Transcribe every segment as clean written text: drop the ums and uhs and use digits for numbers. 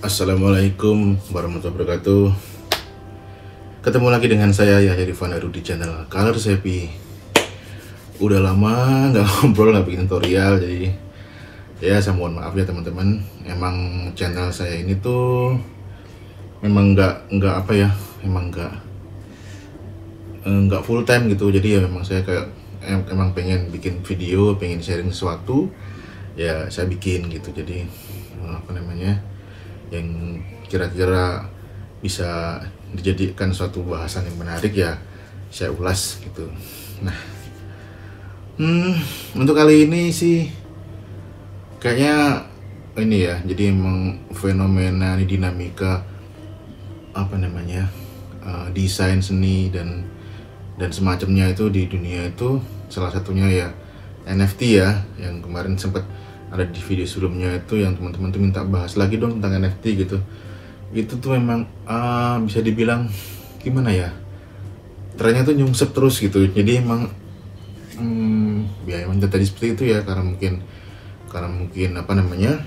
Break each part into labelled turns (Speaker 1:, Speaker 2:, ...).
Speaker 1: Assalamualaikum warahmatullahi wabarakatuh. Ketemu lagi dengan saya Yahya Rifan Haru di channel Color Sepi. Udah lama nggak ngobrol, nggak bikin tutorial, jadi ya saya mohon maaf ya teman-teman. Emang channel saya ini tuh memang nggak apa ya, emang nggak full time gitu. Jadi ya memang saya kayak emang pengen bikin video, pengen sharing sesuatu, ya saya bikin gitu. Jadi apa namanya, yang kira-kira bisa dijadikan suatu bahasan yang menarik ya saya ulas gitu. Nah, untuk kali ini sih kayaknya ini ya, jadi emang fenomena ini dinamika apa namanya, desain seni dan semacamnya itu di dunia itu, salah satunya ya NFT ya, yang kemarin sempat ada di video sebelumnya itu yang teman-teman tuh minta bahas lagi dong tentang NFT gitu. Itu tuh memang bisa dibilang gimana ya, trennya tuh nyungsep terus gitu. Jadi emang ya emang tadi seperti itu ya, karena mungkin apa namanya,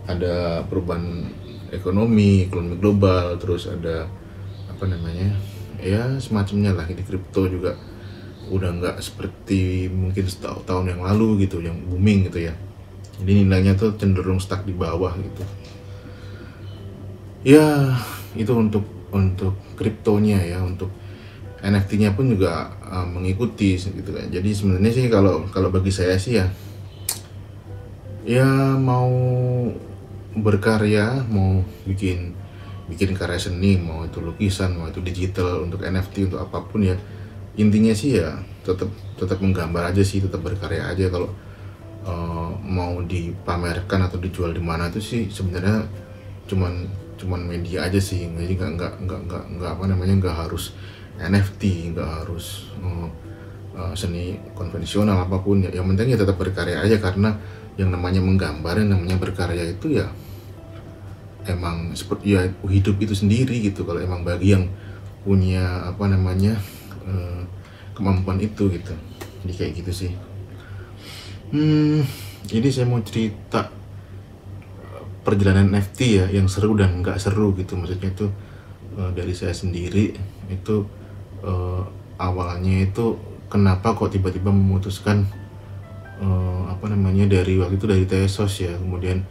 Speaker 1: ada perubahan ekonomi global, terus ada apa namanya ya semacamnya lah. Di kripto juga udah nggak seperti mungkin tahun yang lalu gitu, yang booming gitu ya. Jadi nilainya tuh cenderung stuck di bawah gitu. Ya itu untuk kriptonya ya. Untuk NFT-nya pun juga mengikuti gitu kan. Jadi sebenarnya sih kalau bagi saya sih ya mau berkarya, mau bikin karya seni, mau itu lukisan, mau itu digital, untuk NFT, untuk apapun ya, intinya sih ya tetap menggambar aja sih, tetap berkarya aja. Kalau mau dipamerkan atau dijual di mana itu sih sebenarnya cuman media aja sih. Jadi nggak apa namanya, nggak harus NFT, nggak harus seni konvensional apapun ya. Yang penting ya tetap berkarya aja, karena yang namanya menggambar, yang namanya berkarya itu ya emang seperti ya hidup itu sendiri gitu. Kalau emang bagi yang punya apa namanya kemampuan itu gitu. Jadi kayak gitu sih. Ini saya mau cerita perjalanan NFT ya, yang seru dan nggak seru gitu. Maksudnya itu dari saya sendiri itu, awalnya itu kenapa kok tiba-tiba memutuskan apa namanya, dari waktu itu dari Tesos ya, kemudian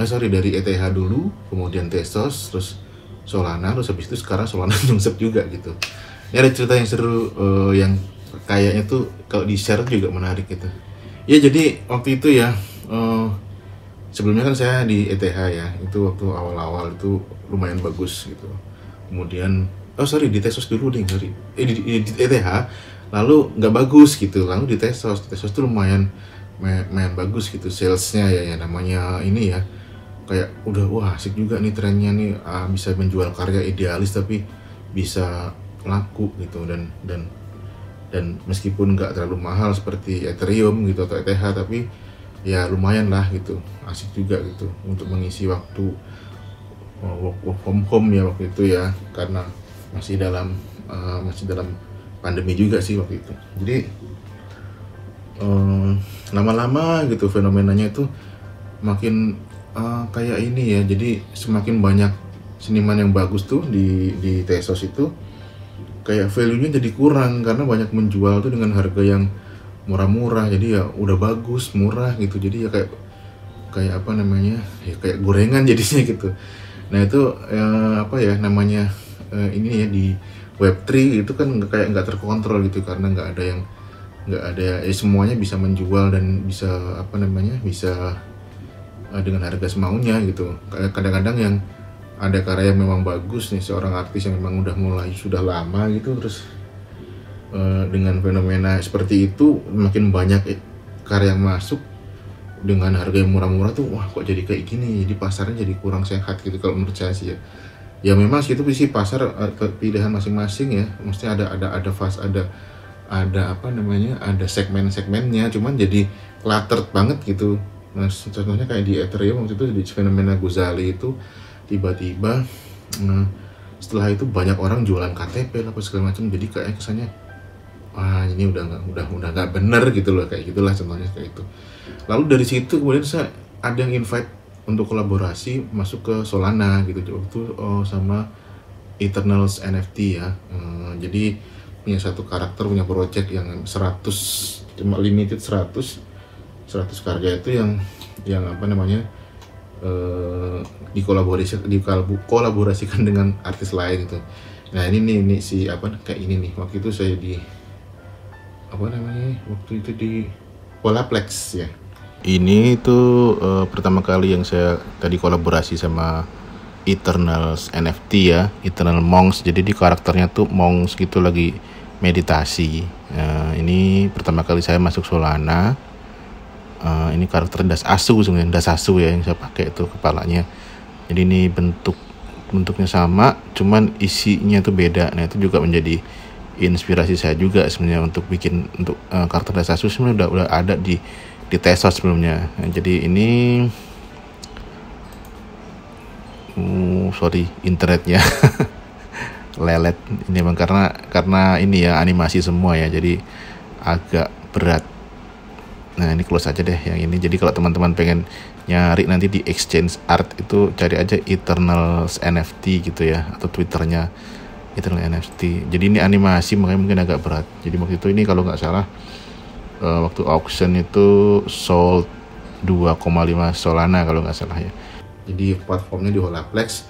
Speaker 1: dari ETH dulu, kemudian Tesos, terus Solana, terus habis itu sekarang Solana nyungsep juga gitu. Ini ada cerita yang seru, yang kayaknya tuh kalau di share juga menarik gitu. Ya jadi waktu itu ya, sebelumnya kan saya di ETH ya, itu waktu awal-awal itu lumayan bagus gitu. Kemudian di Tesos dulu deh, di ETH, lalu nggak bagus gitu, lalu di Tesos tuh lumayan bagus gitu salesnya ya, namanya ini ya, kayak udah wah asik juga nih trennya nih, bisa menjual karya idealis tapi bisa laku gitu, dan meskipun nggak terlalu mahal seperti Ethereum gitu atau ETH, tapi ya lumayan lah gitu, asik juga gitu untuk mengisi waktu work from home ya waktu itu ya, karena masih dalam pandemi juga sih waktu itu. Jadi lama-lama gitu fenomenanya itu makin kayak ini ya, jadi semakin banyak seniman yang bagus tuh di Tesos itu, kayak value-nya jadi kurang karena banyak menjual tuh dengan harga yang murah-murah. Jadi ya udah bagus murah gitu, jadi ya kayak apa namanya ya, kayak gorengan jadinya gitu. Nah itu apa ya namanya, ini ya di Web3 itu kan kayak nggak terkontrol gitu, karena nggak ada semuanya bisa menjual dan bisa apa namanya, bisa dengan harga semaunya gitu. Kadang-kadang yang ada karya yang memang bagus nih, seorang artis yang memang udah mulai sudah lama gitu, terus dengan fenomena seperti itu makin banyak karya yang masuk dengan harga yang murah-murah tuh, wah kok jadi kayak gini, jadi pasarnya jadi kurang sehat gitu kalau menurut saya sih ya. Ya memang situ sih pasar pilihan masing-masing ya, maksudnya ada fase, ada apa namanya, ada segmen-segmennya, cuman jadi cluttered banget gitu. Nah contohnya kayak di Ethereum waktu itu, di fenomena Gozali itu tiba-tiba setelah itu banyak orang jualan KTP apa segala macam, jadi kayak kesannya ini udah nggak bener gitu loh, kayak gitulah contohnya kayak itu. Lalu dari situ kemudian ada yang invite untuk kolaborasi masuk ke Solana gitu waktu sama Eternals NFT ya. Jadi punya satu karakter, punya project yang 100, cuma limited 100 karya itu yang apa namanya, dikolaborasikan dengan artis lain gitu. Nah ini si apa kayak ini nih, waktu itu saya di apa namanya, waktu itu di Polaplex ya. Ini tuh pertama kali yang saya tadi kolaborasi sama Eternals NFT ya, Eternal Monks. Jadi di karakternya tuh monks gitu lagi meditasi. Ini pertama kali saya masuk Solana. Ini karakter Das Asu sebenarnya, Das Asu ya yang saya pakai itu kepalanya. Jadi ini bentuknya sama, cuman isinya tuh beda. Nah itu juga menjadi inspirasi saya juga sebenarnya untuk bikin untuk karakter Das Asu. Sebenarnya udah ada di Tezos sebelumnya. Nah, jadi ini internetnya lelet ini bang, karena ini ya animasi semua ya, jadi agak berat. Nah ini close aja deh yang ini. Jadi kalau teman-teman pengen nyari nanti di Exchange Art itu cari aja Eternals NFT gitu ya, atau Twitternya Eternal NFT. Jadi ini animasi makanya mungkin agak berat. Jadi waktu itu ini kalau nggak salah waktu auction itu sold 2,5 Solana kalau nggak salah ya. Jadi platformnya di Polaplex,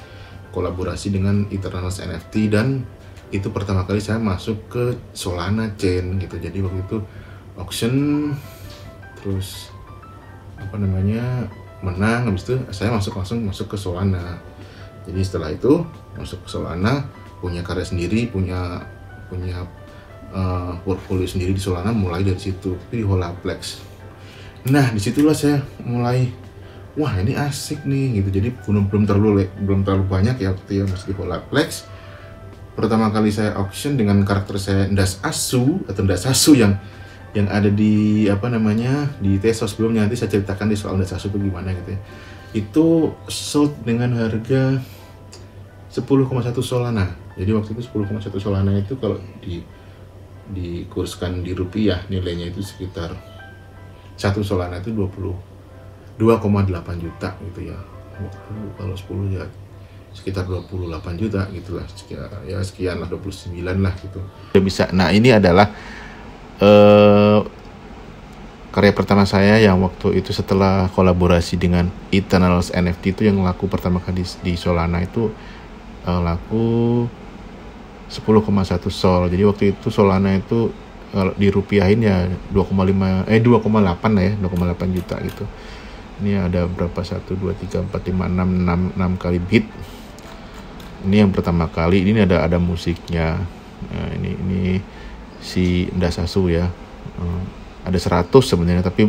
Speaker 1: kolaborasi dengan Eternals NFT, dan itu pertama kali saya masuk ke Solana Chain gitu. Jadi waktu itu auction, terus apa namanya, menang, habis itu saya langsung masuk ke Solana. Jadi setelah itu masuk ke Solana, punya karya sendiri, punya portfolio sendiri di Solana, mulai dari situ di Polaplex. Nah disitulah saya mulai, wah ini asik nih gitu. Jadi belum terlalu banyak ya waktu ya masih di Polaplex. Pertama kali saya auction dengan karakter saya Das Asu yang ada di apa namanya, di Tezos sebelumnya. Nanti saya ceritakan di soal Das Asu itu gimana gitu ya. Itu sold dengan harga 10,1 Solana. Jadi waktu itu 10,1 Solana itu kalau dikurskan di rupiah nilainya itu sekitar 1 Solana itu 2,8 juta gitu ya. Kalau 10 ya sekitar 28 juta gitu lah, sekian lah, 29 lah gitu bisa. Nah ini adalah karya pertama saya yang waktu itu setelah kolaborasi dengan Eternals NFT itu, yang laku pertama kali di Solana itu laku 10,1 Sol. Jadi waktu itu Solana itu dirupiahin ya 2,8 lah ya, 2,8 juta gitu. Ini ada berapa, 1, 2, 3, 4, 5, 6 kali bit. Ini yang pertama kali. Ini ada musiknya. Nah, ini si Das Asu ya. Ada 100 sebenarnya, tapi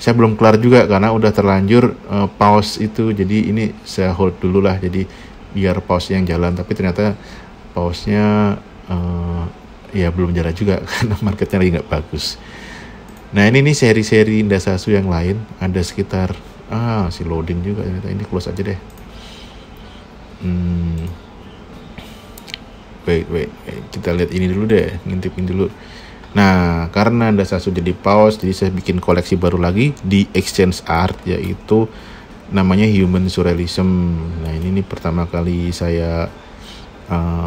Speaker 1: saya belum kelar juga karena udah terlanjur pause itu. Jadi ini saya hold dulu lah, jadi biar pause yang jalan. Tapi ternyata pause-nya ya belum jalan juga karena marketnya lagi nggak bagus. Nah ini nih seri-seri Das Asu yang lain, ada sekitar si loading juga ternyata. Ini close aja deh. Wait, kita lihat ini dulu deh, ngintipin dulu. Nah karena Das Asu jadi pause, jadi saya bikin koleksi baru lagi di Exchange Art, yaitu namanya Human Surrealism. Nah ini nih pertama kali saya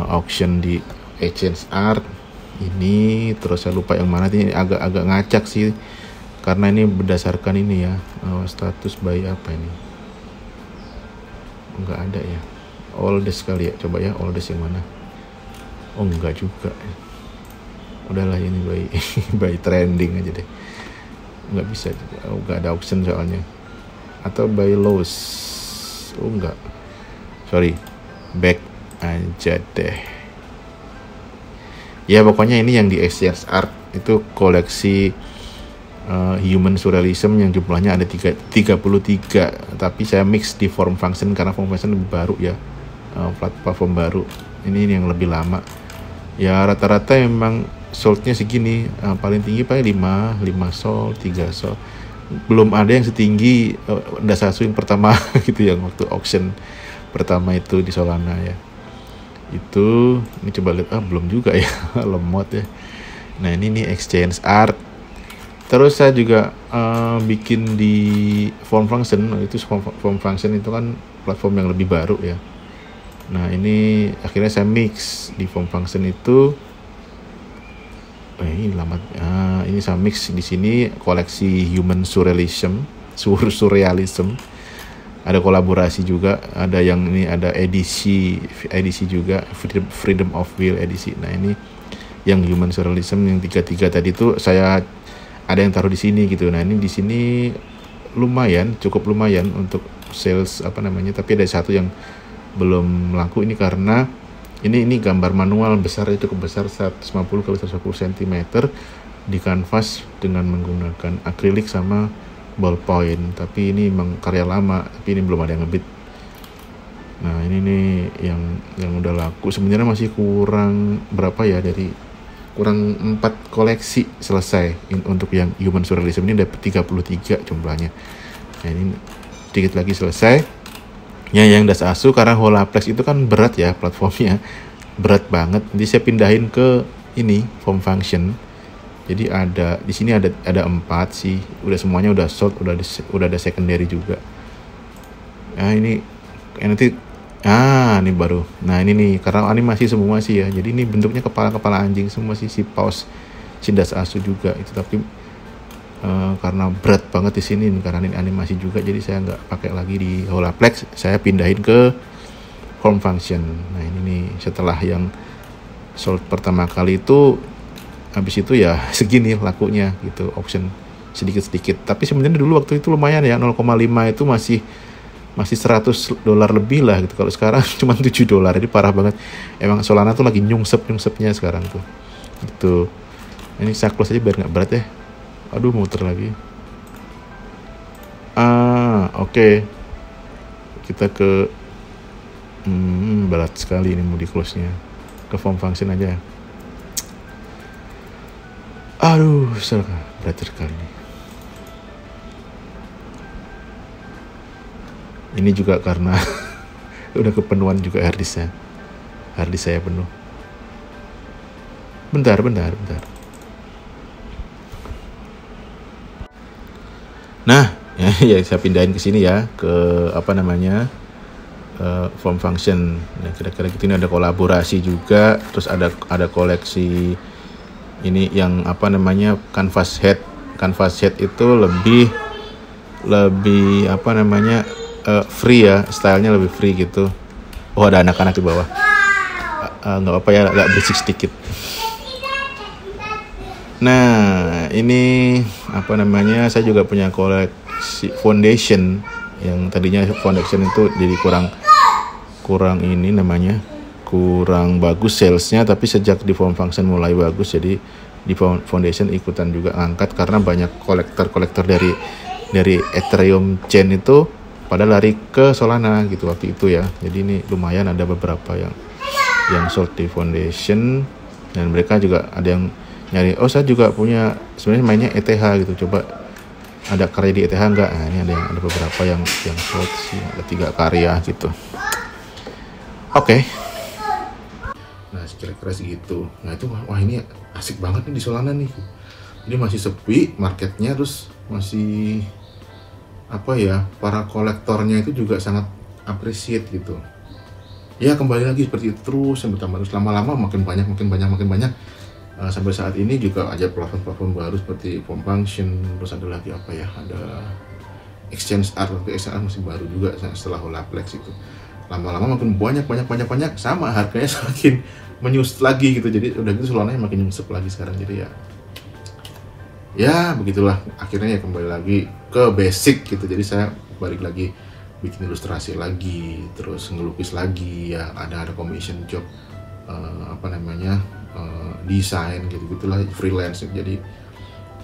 Speaker 1: auction di Exchange Art ini. Terus saya lupa yang mana, ini agak ngacak sih karena ini berdasarkan ini ya, status by apa ini, enggak ada ya, oldest kali ya, coba ya oldest yang mana. Oh enggak juga, udahlah ini by trending aja deh, nggak bisa, nggak ada auction soalnya. Atau by lows, oh enggak, sorry, back aja deh ya. Pokoknya ini yang di Exchange Art itu koleksi Human Surrealism yang jumlahnya ada 33, tapi saya mix di Form Function karena Form Function lebih baru ya, platform baru. Ini yang lebih lama ya. Rata-rata memang soldnya segini, paling tinggi paling 5 sol, 3 sol. Belum ada yang setinggi Das Asu yang pertama gitu, yang waktu auction pertama itu di Solana ya. Itu ini coba lihat, belum juga ya lemot ya. Nah ini nih Exchange Art. Terus saya juga bikin di Form Function. Itu Form Function itu kan platform yang lebih baru ya. Nah ini akhirnya saya mix di Form Function itu. Ini lama. Ini saya mix di sini koleksi Human Surrealism. Ada kolaborasi juga, ada yang ini, ada edisi juga, Freedom of Will edisi. Nah ini yang Human Surrealism yang tiga tadi tuh saya ada yang taruh di sini gitu. Nah ini di sini cukup lumayan untuk sales tapi ada satu yang belum laku ini karena ini gambar manual besar, cukup besar 150 kali 150 cm di kanvas dengan menggunakan akrilik sama ballpoint, tapi ini memang karya lama, tapi ini belum ada yang ngebit. Nah ini nih yang udah laku, sebenarnya masih kurang berapa ya, kurang 4 koleksi selesai untuk yang Human Surrealism ini dapat 33 jumlahnya. Nah ini sedikit lagi selesai. Ya yang Das Asu karena Holaplex itu kan berat ya platformnya, berat banget. Jadi saya pindahin ke ini Form Function. Jadi di sini ada 4 sih, semuanya udah sold, udah ada secondary juga. Nah ini nanti ini baru. Nah ini nih karena animasi semua sih ya. Jadi ini bentuknya kepala anjing semua sih, si paus, si Das Asu juga itu, tapi karena berat banget di sini karena ini animasi juga, jadi saya nggak pakai lagi di Holaplex, saya pindahin ke Form Function. Nah ini nih setelah yang sold pertama kali itu, habis itu ya segini lakunya gitu, auction sedikit-sedikit. Tapi sebenarnya dulu waktu itu lumayan ya, 0,5 itu masih $100 lebih lah gitu. Kalau sekarang cuma $7, jadi parah banget. Emang Solana tuh lagi nyungsepnya sekarang tuh. Gitu. Ini saya close aja biar nggak berat ya. Aduh muter lagi. Oke. Kita ke berat sekali ini mau di close nya. Ke Form Function aja. Aduh, berat sekali nih. Ini juga karena udah kepenuhan juga harddisk saya penuh. Bentar. Nah, ya saya pindahin ke sini ya, ke Form Function. Nah, kira-kira gitu. Ini ada kolaborasi juga, terus ada koleksi ini yang canvas head itu lebih free ya, stylenya lebih free gitu. Oh ada anak-anak di bawah, nggak apa-apa ya, agak berisik sedikit. Nah ini saya juga punya koleksi foundation yang tadinya foundation itu jadi kurang kurang bagus salesnya, tapi sejak di Form Function mulai bagus, jadi di foundation ikutan juga angkat karena banyak kolektor dari Ethereum chain itu pada lari ke Solana gitu waktu itu ya. Jadi ini lumayan ada beberapa yang sold di foundation, dan mereka juga ada yang nyari, saya juga punya sebenarnya mainnya ETH gitu, coba ada karya di ETH enggak. Nah ini ada beberapa yang sold sih, ada 3 karya gitu. Oke. Nah kira-kira segitu. Nah itu wah ini asik banget nih di Solana nih. Jadi masih sepi marketnya, terus masih para kolektornya itu juga sangat appreciate gitu. Ya kembali lagi seperti itu terus yang bertambah, terus lama-lama makin banyak. Sampai saat ini juga ada platform baru seperti Form Function, terus ada lagi ada Exchange Art, masih baru juga setelah Holaplex itu. Lama-lama makin banyak, sama harganya semakin menyusut lagi gitu. Jadi udah gitu Solana makin nyusut lagi sekarang. Jadi ya begitulah, akhirnya ya kembali lagi ke basic gitu. Jadi saya balik lagi bikin ilustrasi lagi, terus ngelukis lagi ya, ada commission job desain gitu-gitulah, freelance. Jadi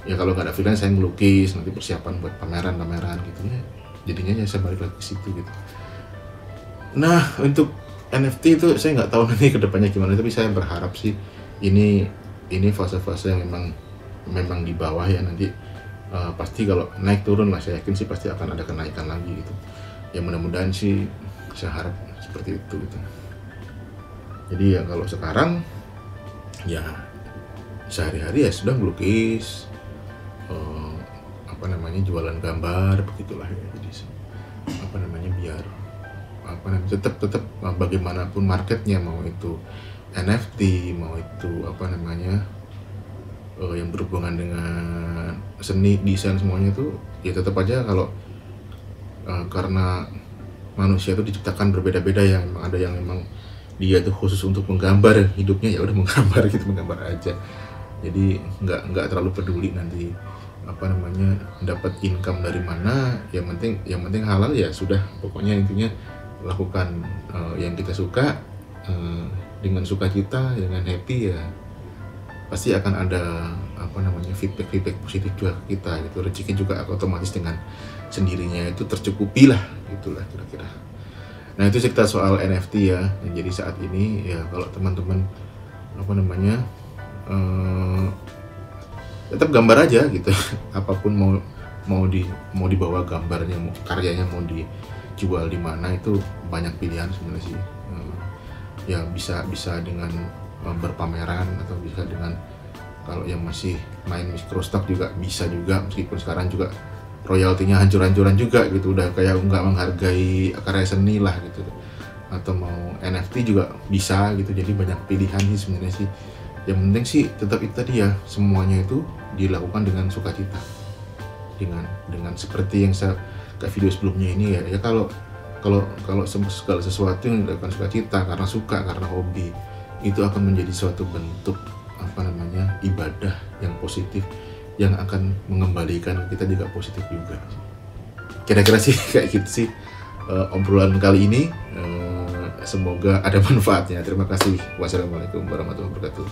Speaker 1: ya kalau nggak ada freelance saya ngelukis, nanti persiapan buat pameran gitu ya. Jadinya ya saya balik lagi ke situ gitu. Nah untuk NFT itu saya nggak tahu nanti kedepannya gimana, tapi saya berharap sih ini fase-fase yang memang di bawah ya, nanti pasti kalau naik turun lah, saya yakin sih pasti akan ada kenaikan lagi gitu. Ya mudah-mudahan sih saya harap seperti itu gitu. Jadi ya kalau sekarang ya sehari-hari ya sudah melukis, eh, jualan gambar begitulah ya. Jadi biar tetap bagaimanapun marketnya, mau itu NFT, mau itu yang berhubungan dengan seni, desain, semuanya itu ya tetap aja kalau karena manusia itu diciptakan berbeda-beda ya. Memang ada yang memang dia tuh khusus untuk menggambar hidupnya, ya udah menggambar gitu, menggambar aja. Jadi nggak terlalu peduli nanti dapat income dari mana. Yang penting halal ya sudah, pokoknya intinya lakukan yang kita suka dengan sukacita, dengan happy, ya pasti akan ada feedback positif juga ke kita gitu. Rezeki juga otomatis dengan sendirinya itu tercukupi lah, gitulah kira-kira. Nah, itu cerita soal NFT ya. Jadi saat ini ya kalau teman-teman tetap gambar aja gitu. Apapun mau dibawa gambarnya, mau karyanya mau dijual di mana, itu banyak pilihan sebenarnya sih. Ya bisa dengan berpameran, atau bisa dengan kalau yang masih main microstock juga bisa juga, meskipun sekarang juga royaltinya hancur-hancuran juga gitu, udah kayak nggak menghargai karya seni lah gitu. Atau mau NFT juga bisa gitu. Jadi banyak pilihan sih sebenarnya sih. Yang penting sih tetap itu tadi ya, semuanya itu dilakukan dengan sukacita, dengan seperti yang saya ke video sebelumnya ini ya. Ya kalau segala sesuatu yang dilakukan sukacita, karena suka, karena hobi, itu akan menjadi suatu bentuk ibadah yang positif, yang akan mengembalikan kita juga positif juga. Kira-kira sih kayak gitu sih obrolan kali ini. Semoga ada manfaatnya. Terima kasih. Wassalamualaikum warahmatullahi wabarakatuh.